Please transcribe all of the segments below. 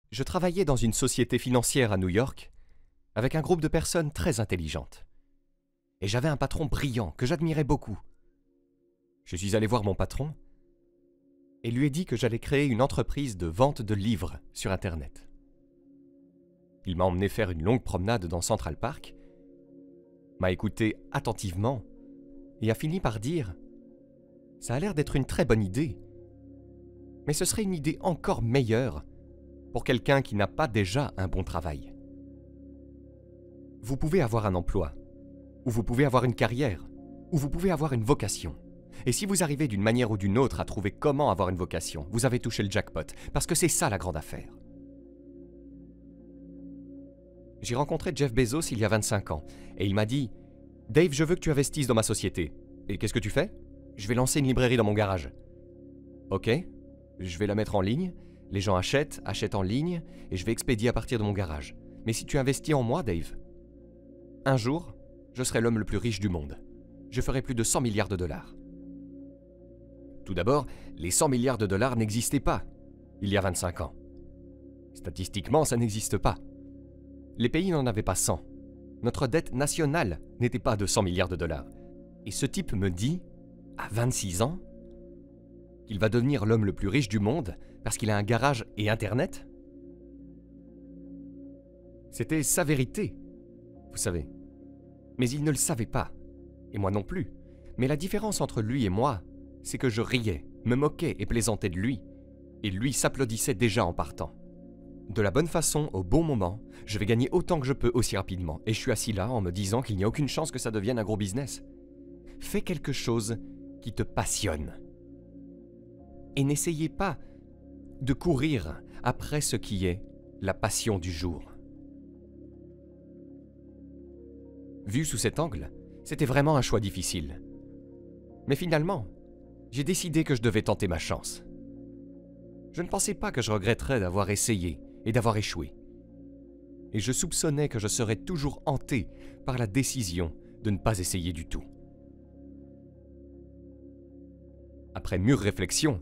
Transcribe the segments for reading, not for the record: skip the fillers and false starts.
Je travaillais dans une société financière à New York avec un groupe de personnes très intelligentes. Et j'avais un patron brillant que j'admirais beaucoup. Je suis allé voir mon patron et lui ai dit que j'allais créer une entreprise de vente de livres sur Internet. Il m'a emmené faire une longue promenade dans Central Park, m'a écouté attentivement et a fini par dire « Ça a l'air d'être une très bonne idée, mais ce serait une idée encore meilleure pour quelqu'un qui n'a pas déjà un bon travail. Vous pouvez avoir un emploi, ou vous pouvez avoir une carrière, ou vous pouvez avoir une vocation. Et si vous arrivez d'une manière ou d'une autre à trouver comment avoir une vocation, vous avez touché le jackpot, parce que c'est ça la grande affaire. » J'ai rencontré Jeff Bezos il y a 25 ans, et il m'a dit « Dave, je veux que tu investisses dans ma société. Et qu'est-ce que tu fais ? Je vais lancer une librairie dans mon garage. » Ok, je vais la mettre en ligne, les gens achètent en ligne, et je vais expédier à partir de mon garage. Mais si tu investis en moi, Dave, un jour, je serai l'homme le plus riche du monde. Je ferai plus de 100 milliards de dollars. Tout d'abord, les 100 milliards de dollars n'existaient pas il y a 25 ans. Statistiquement, ça n'existe pas. Les pays n'en avaient pas 100. Notre dette nationale n'était pas de 100 milliards de dollars. Et ce type me dit, à 26 ans, qu'il va devenir l'homme le plus riche du monde parce qu'il a un garage et Internet? C'était sa vérité, vous savez. Mais il ne le savait pas, et moi non plus. Mais la différence entre lui et moi, c'est que je riais, me moquais et plaisantais de lui, et lui s'applaudissait déjà en partant. De la bonne façon, au bon moment, je vais gagner autant que je peux aussi rapidement, et je suis assis là en me disant qu'il n'y a aucune chance que ça devienne un gros business. Fais quelque chose qui te passionne. Et n'essayez pas de courir après ce qui est la passion du jour. Vu sous cet angle, c'était vraiment un choix difficile. Mais finalement, j'ai décidé que je devais tenter ma chance. Je ne pensais pas que je regretterais d'avoir essayé et d'avoir échoué. Et je soupçonnais que je serais toujours hanté par la décision de ne pas essayer du tout. Après mûre réflexion,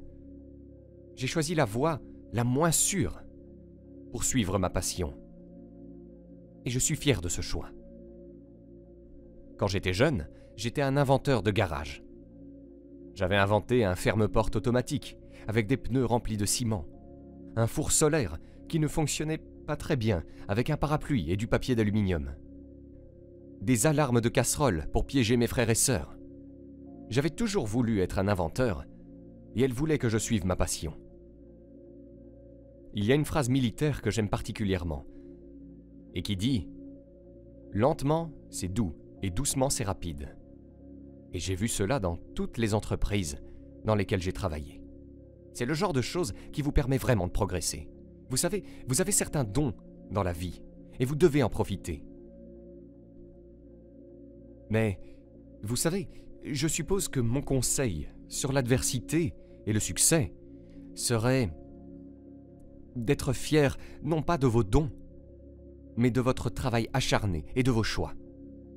j'ai choisi la voie la moins sûre pour suivre ma passion. Et je suis fier de ce choix. Quand j'étais jeune, j'étais un inventeur de garage. J'avais inventé un ferme-porte automatique avec des pneus remplis de ciment, un four solaire qui ne fonctionnait pas très bien avec un parapluie et du papier d'aluminium, des alarmes de casseroles pour piéger mes frères et sœurs. J'avais toujours voulu être un inventeur et elle voulait que je suive ma passion. Il y a une phrase militaire que j'aime particulièrement et qui dit « Lentement, c'est doux et doucement, c'est rapide ». Et j'ai vu cela dans toutes les entreprises dans lesquelles j'ai travaillé. C'est le genre de choses qui vous permet vraiment de progresser. Vous savez, vous avez certains dons dans la vie et vous devez en profiter. Mais, vous savez, je suppose que mon conseil sur l'adversité et le succès serait d'être fier non pas de vos dons, mais de votre travail acharné et de vos choix.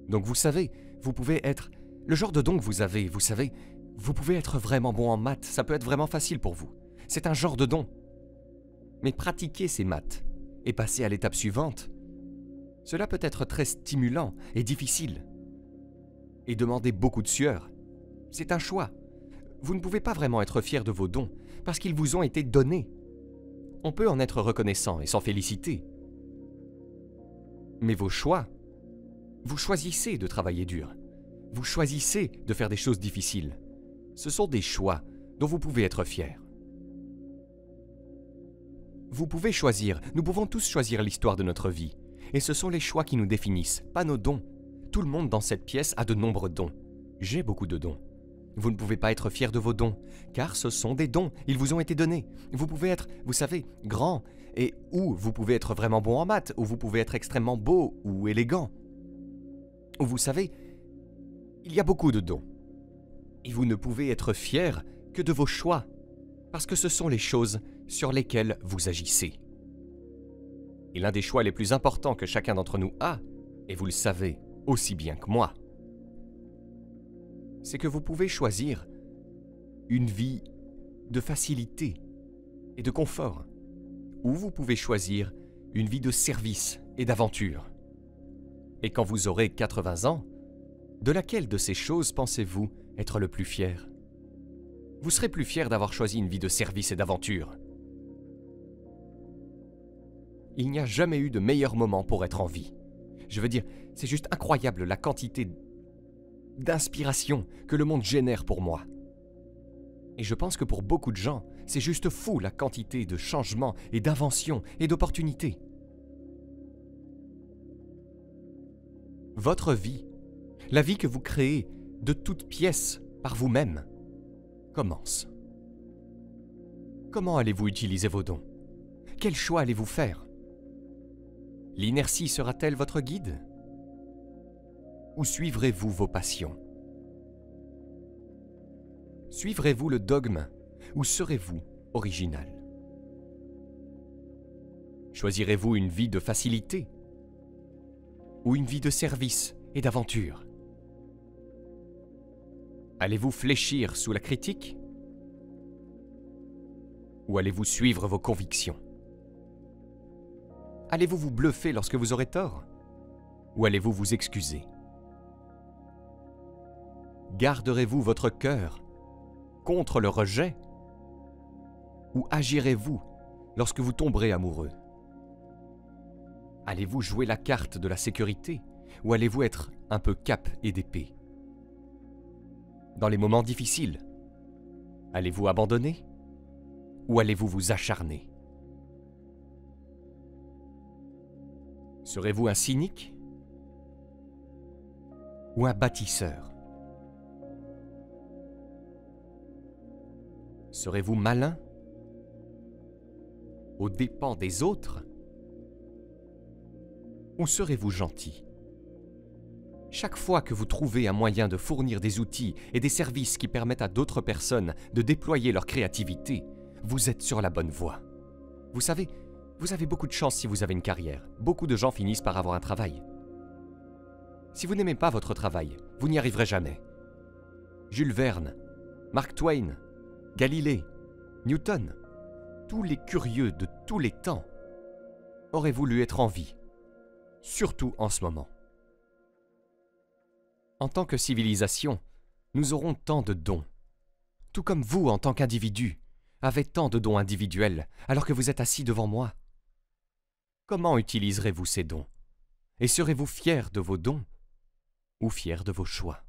Donc vous savez, vous pouvez être le genre de don que vous avez, vous savez, vous pouvez être vraiment bon en maths, ça peut être vraiment facile pour vous. C'est un genre de don. Mais pratiquer ces maths et passer à l'étape suivante, cela peut être très stimulant et difficile. Et demander beaucoup de sueur. C'est un choix. Vous ne pouvez pas vraiment être fier de vos dons parce qu'ils vous ont été donnés. On peut en être reconnaissant et s'en féliciter. Mais vos choix, vous choisissez de travailler dur. Vous choisissez de faire des choses difficiles. Ce sont des choix dont vous pouvez être fier. Vous pouvez choisir, nous pouvons tous choisir l'histoire de notre vie. Et ce sont les choix qui nous définissent, pas nos dons. Tout le monde dans cette pièce a de nombreux dons. J'ai beaucoup de dons. Vous ne pouvez pas être fier de vos dons, car ce sont des dons, ils vous ont été donnés. Vous pouvez être, vous savez, grand, et ou vous pouvez être vraiment bon en maths, ou vous pouvez être extrêmement beau ou élégant. Ou vous savez, il y a beaucoup de dons. Et vous ne pouvez être fier que de vos choix, parce que ce sont les choses sur lesquelles vous agissez. Et l'un des choix les plus importants que chacun d'entre nous a, et vous le savez aussi bien que moi, c'est que vous pouvez choisir une vie de facilité et de confort, ou vous pouvez choisir une vie de service et d'aventure. Et quand vous aurez 80 ans, de laquelle de ces choses pensez-vous être le plus fier? Vous serez plus fier d'avoir choisi une vie de service et d'aventure. Il n'y a jamais eu de meilleur moment pour être en vie. Je veux dire, c'est juste incroyable la quantité d'inspiration que le monde génère pour moi. Et je pense que pour beaucoup de gens, c'est juste fou la quantité de changements et d'inventions et d'opportunités. Votre vie, la vie que vous créez de toutes pièces par vous-même, commence. Comment allez-vous utiliser vos dons? Quel choix allez-vous faire? L'inertie sera-t-elle votre guide? Ou suivrez-vous vos passions? Suivrez-vous le dogme ou serez-vous original? Choisirez-vous une vie de facilité ou une vie de service et d'aventure? Allez-vous fléchir sous la critique ou allez-vous suivre vos convictions? Allez-vous vous bluffer lorsque vous aurez tort ou allez-vous vous excuser? Garderez-vous votre cœur contre le rejet ou agirez-vous lorsque vous tomberez amoureux? Allez-vous jouer la carte de la sécurité ou allez-vous être un peu cap et d'épée? Dans les moments difficiles, allez-vous abandonner ou allez-vous vous acharner? Serez-vous un cynique ou un bâtisseur? Serez-vous malin aux dépens des autres ou serez-vous gentil? Chaque fois que vous trouvez un moyen de fournir des outils et des services qui permettent à d'autres personnes de déployer leur créativité, vous êtes sur la bonne voie. Vous savez, vous avez beaucoup de chance si vous avez une carrière. Beaucoup de gens finissent par avoir un travail. Si vous n'aimez pas votre travail, vous n'y arriverez jamais. Jules Verne, Mark Twain, Galilée, Newton, tous les curieux de tous les temps auraient voulu être en vie, surtout en ce moment. En tant que civilisation, nous aurons tant de dons, tout comme vous en tant qu'individu avez tant de dons individuels alors que vous êtes assis devant moi. Comment utiliserez-vous ces dons? Et serez-vous fiers de vos dons ou fiers de vos choix?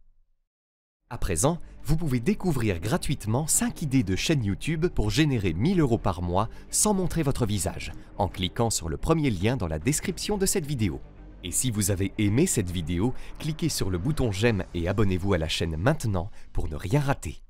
À présent, vous pouvez découvrir gratuitement 5 idées de chaîne YouTube pour générer 1 000 € par mois sans montrer votre visage, en cliquant sur le premier lien dans la description de cette vidéo. Et si vous avez aimé cette vidéo, cliquez sur le bouton j'aime et abonnez-vous à la chaîne maintenant pour ne rien rater.